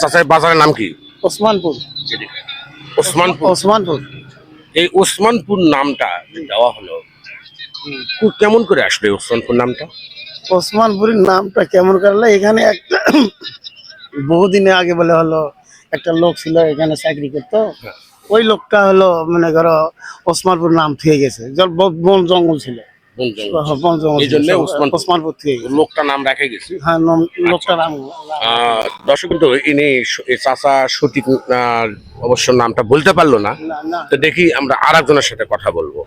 চাচা বাজারের নাম কি? ওসমানপুর। ওসমানপুর। এই ওসমানপুর নামটা যে দেওয়া হলো, কেমন করে আসলো এই ওসমানপুর নামটা? ওসমানপুরের নামটা কেমন করলে, এখানে একটা বহুদিনে আগে বলে হলো একটা লোক ছিল এখানে চাকরি করতো। ওই লোকটা হলো মনে করো ওসমানপুর নাম থেকে গেছে, বন জঙ্গল ছিল, বন জঙ্গল এই জন্য ওসমানপুর থেকে গেছে। লোকটা নাম রেখে গেছে। হ্যাঁ, লোকটা নাম। দর্শক কিন্তু ইনি এই চাচা সঠিক অবশ্য নামটা বলতে পারলো না। তো দেখি আমরা আর একজনের সাথে কথা বলবো।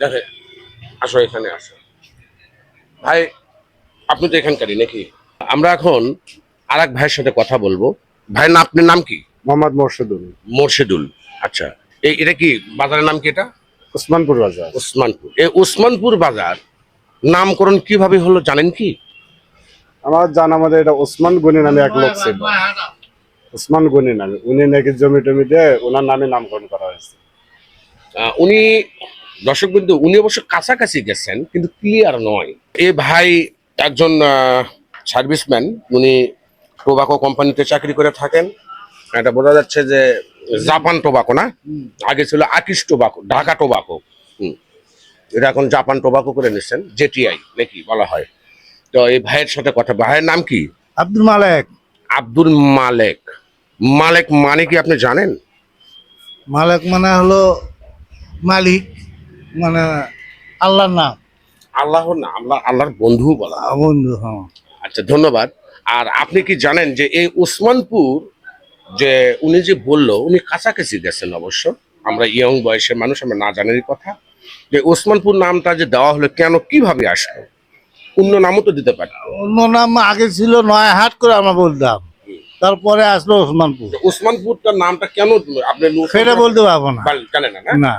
দেখে আসো, এখানে আসো ভাই, আপনি তো এখানকারই নাকি? আমরা এখন আর এক ভাইয়ের সাথে কথা বলবো। ভাইয়ের নাম, আপনার নাম কি? মোহাম্মদ মোর্শেদুল। মোর্শেদুল, আচ্ছা। এটা কি বাজারের নাম কি? এটা ওসমানপুর বাজার। ওসমানপুর। এই ওসমানপুর বাজার নামকরণ কিভাবে হলো জানেন কি? আমার জানা মতে এটা ওসমান গনি নামে এক লোক ছিল, ওসমান গনি নামে। উনি নাকি জমি টমি দিয়ে ওনার নামে নামকরণ করা হয়েছে। উনি দর্শক বিন্দু, উনি অবশ্য কাছাকাছি গেছেন কিন্তু ক্লিয়ার নয়। এ ভাই একজন সার্ভিসম্যান, উনি টোবাকো কোম্পানিতে চাকরি করে থাকেন। এটা বোঝা যাচ্ছে যে জাপান টোবাকো না, আগে ছিল আকিস টোবাকো, ঢাকা টোবাকো। এটা এখন জাপান টোবাকো করে নিচ্ছেন, জেটিআই নাকি বলা হয়। তো এই ভাইয়ের সাথে কথা, ভাইয়ের নাম কি? আব্দুল মালেক। আব্দুল মালেক। মালেক মানে কি আপনি জানেন? মালেক মানে হলো মালিক, মানে আল্লাহর নাম। আল্লাহর না, আল্লাহর বন্ধু বলা হয়। বন্ধু, হ্যাঁ। আচ্ছা, ধন্যবাদ। আর আপনি কি জানেন যে এই ওসমানপুর, যে উনি যে বললো, উনি কাছাকাছি গেছেন অবশ্য, আমরা ইয়ং বয়সের মানুষ, আমরা না জানারই কথা, যে ওসমানপুর নামটা যে দেওয়া হলো কেন, কিভাবে আসলো? অন্য নামও তো দিতে পারে। অন্য নাম আগে ছিল নয়াহাট করে আমরা বলতাম, তারপরে আসলো ওসমানপুর। ওসমানপুরটার নামটা কেন আপনি সেটা বলতে পারবো না। জানেন না? না।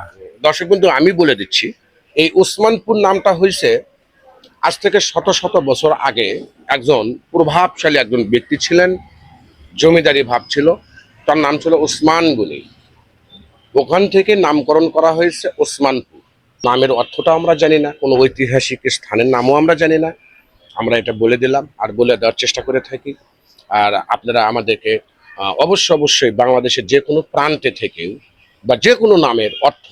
দর্শক বন্ধু, আমি বলে দিচ্ছি, এই ওসমানপুর নামটা হয়েছে আজ থেকে শত শত বছর আগে একজন প্রভাবশালী একজন ব্যক্তি ছিলেন, জমিদারি ভাব ছিল, তার নাম ছিল ওসমান গনি। ওখান থেকে নামকরণ করা হয়েছে ওসমানপুর। নামের অর্থটা আমরা জানি না, কোনো ঐতিহাসিক স্থানের নামও আমরা জানি না। আমরা এটা বলে দিলাম আর বলে দেওয়ার চেষ্টা করে থাকি। আর আপনারা আমাদেরকে অবশ্যই বাংলাদেশের যে কোনো প্রান্তে থেকেও বা যে কোনো নামের অর্থ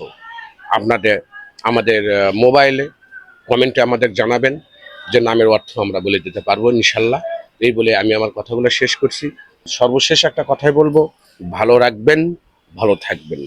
আমাদের মোবাইলে কমেন্টে আমাদের জানাবেন, যে নামের অর্থ আমরা বলে দিতে পারবো ইনশাল্লাহ। এই বলে আমি আমার কথাগুলো শেষ করছি। সর্বশেষ একটা কথাই বলবো, ভালো রাখবেন, ভালো থাকবেন।